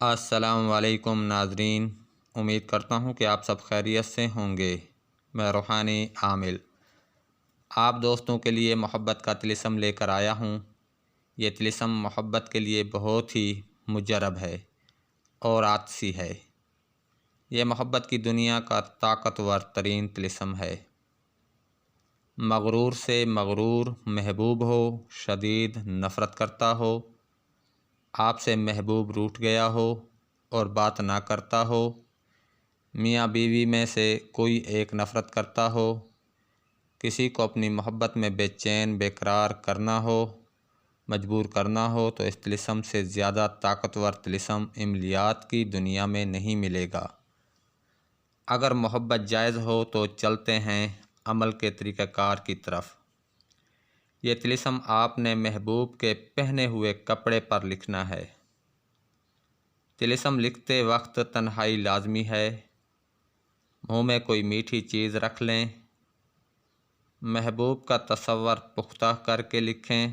السلام علیکم ناظرین، امید کرتا ہوں کہ آپ سب خیریت سے ہوں گے۔ میں روحانی عامل آپ دوستوں کے لیے محبت کا طلسم لے کر آیا ہوں۔ یہ طلسم محبت کے لیے بہت ہی مجرب ہے اور عاطسی ہے۔ یہ محبت کی دنیا کا طاقتور ترین طلسم ہے۔ مغرور سے مغرور محبوب ہو، شدید نفرت کرتا ہو، آپ سے محبوب روٹھ گیا ہو اور بات نہ کرتا ہو، میاں بیوی میں سے کوئی ایک نفرت کرتا ہو، کسی کو اپنی محبت میں بے چین بے قرار کرنا ہو، مجبور کرنا ہو، تو اس طلسم سے زیادہ طاقتور طلسم عملیات کی دنیا میں نہیں ملے گا۔ اگر محبت جائز ہو تو چلتے ہیں عمل کے طریقہ کار کی طرف۔ یہ طلسم آپ نے محبوب کے پہنے ہوئے کپڑے پر لکھنا ہے۔ طلسم لکھتے وقت تنہائی لازمی ہے۔ منہ میں کوئی میٹھی چیز رکھ لیں۔ محبوب کا تصور پختہ کر کے لکھیں۔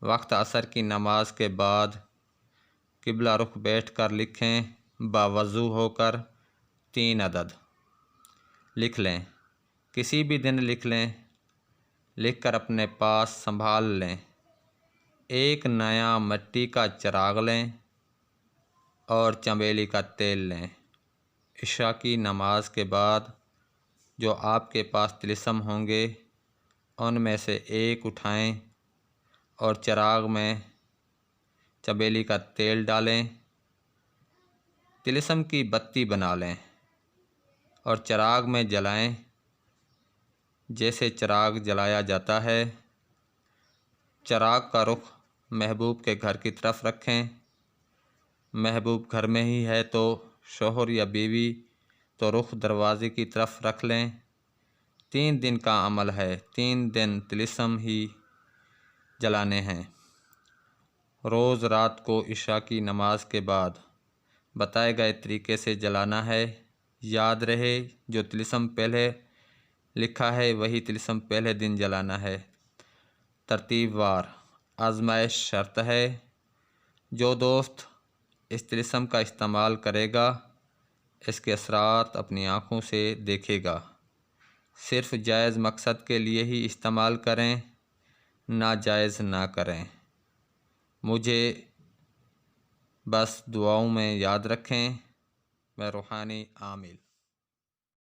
وقت عصر کی نماز کے بعد قبلہ رخ بیٹھ کر لکھیں۔ باوضو ہو کر 3 عدد لکھ لیں۔ کسی بھی دن لکھ لیں۔ لکھ کر اپنے پاس سنبھال لیں۔ ایک نیا مٹی کا چراغ لیں اور چنبیلی کا تیل لیں۔ عشاء کی نماز کے بعد جو آپ کے پاس طلسم ہوں گے ان میں سے ایک اٹھائیں اور چراغ میں چنبیلی کا تیل ڈالیں۔ طلسم کی بتی بنا لیں اور چراغ میں جلائیں جیسے چراغ جلایا جاتا ہے۔ چراغ کا رخ محبوب کے گھر کی طرف رکھیں۔ محبوب گھر میں ہی ہے تو شوہر یا بیوی تو رخ دروازے کی طرف رکھ لیں۔ 3 دن کا عمل ہے۔ 3 دن طلسم ہی جلانے ہیں۔ روز رات کو عشاء کی نماز کے بعد بتائے گئے طریقے سے جلانا ہے۔ یاد رہے جو طلسم پہلے لکھا ہے وہی طلسم پہلے دن جلانا ہے۔ ترتیب وار آزمائش شرط ہے۔ جو دوست اس طلسم کا استعمال کرے گا اس کے اثرات اپنی آنکھوں سے دیکھے گا۔ صرف جائز مقصد کے لیے ہی استعمال کریں، ناجائز نہ کریں۔ مجھے بس دعاؤں میں یاد رکھیں۔ میں روحانی عامل